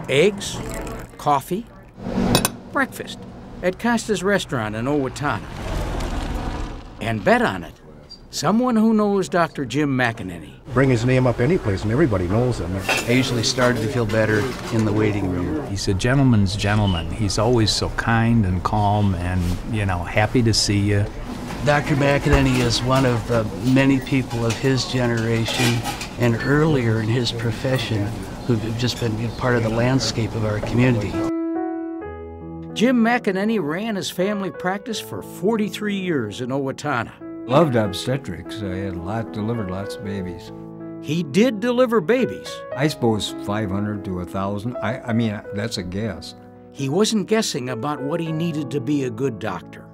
Eggs, coffee, breakfast at Costa's restaurant in Owatonna. And bet on it, someone who knows Dr. Jim McEnaney. Bring his name up any place and everybody knows him. I usually started to feel better in the waiting room. He's a gentleman's gentleman. He's always so kind and calm and, happy to see you. Dr. McEnaney is one of the many people of his generation and earlier in his profession who've just been part of the landscape of our community. Jim McEnaney ran his family practice for 43 years in Owatonna. Loved obstetrics. I had delivered lots of babies. He did deliver babies. I suppose 500 to 1,000. I mean, that's a guess. He wasn't guessing about what he needed to be a good doctor.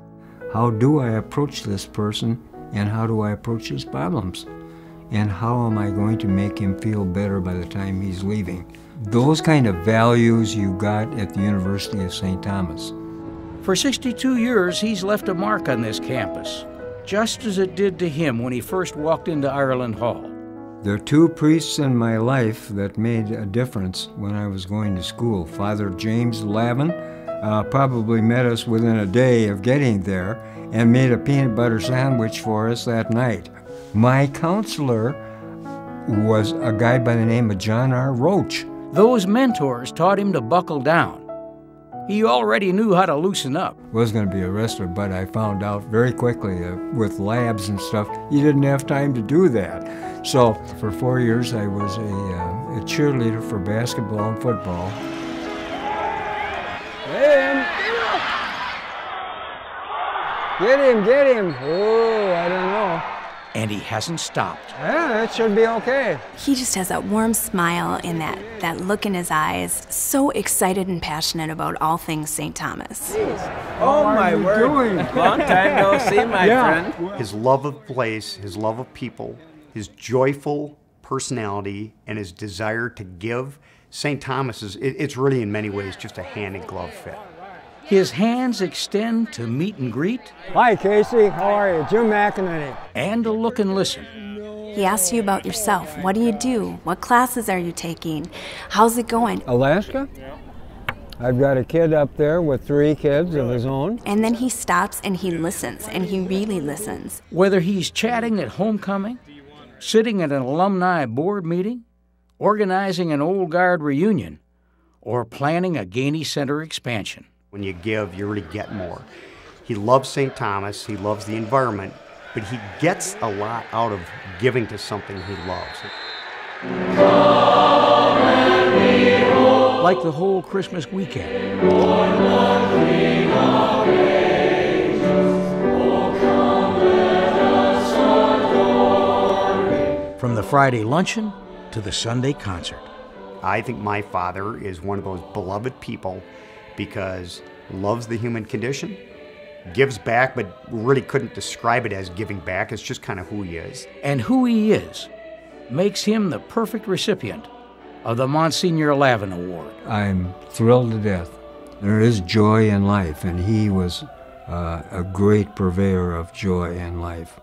How do I approach this person, and how do I approach his problems? And how am I going to make him feel better by the time he's leaving? Those kind of values you got at the University of St. Thomas. For 62 years, he's left a mark on this campus, just as it did to him when he first walked into Ireland Hall. There are two priests in my life that made a difference when I was going to school. Father James Lavin probably met us within a day of getting there and made a peanut butter sandwich for us that night. My counselor was a guy by the name of John R. Roach. Those mentors taught him to buckle down. He already knew how to loosen up. Was going to be arrested, but I found out very quickly with labs and stuff, you didn't have time to do that. So for 4 years, I was a cheerleader for basketball and football. Get him. Oh, I don't know. And he hasn't stopped. Yeah, it should be okay. He just has that warm smile and that look in his eyes, so excited and passionate about all things St. Thomas. Oh, my word. Long time no see, my friend. His love of the place, his love of people, his joyful personality, and his desire to give. St. Thomas it's really in many ways just a hand-in-glove fit. His hands extend to meet and greet. Hi, Casey. How are you? Jim McEnaney. And to look and listen. He asks you about yourself. What do you do? What classes are you taking? How's it going? Alaska? I've got a kid up there with 3 kids of his own. And then he stops and he listens, and he really listens. Whether he's chatting at homecoming, sitting at an alumni board meeting, organizing an old guard reunion, or planning a Gainey Center expansion. When you give, you really get more. He loves St. Thomas, he loves the environment, but he gets a lot out of giving to something he loves. Like the whole Christmas weekend. From the Friday luncheon to the Sunday concert. I think my father is one of those beloved people because loves the human condition, gives back, but really couldn't describe it as giving back. It's just kind of who he is. And who he is makes him the perfect recipient of the Monsignor Lavin Award. I'm thrilled to death. There is joy in life, and he was a great purveyor of joy in life.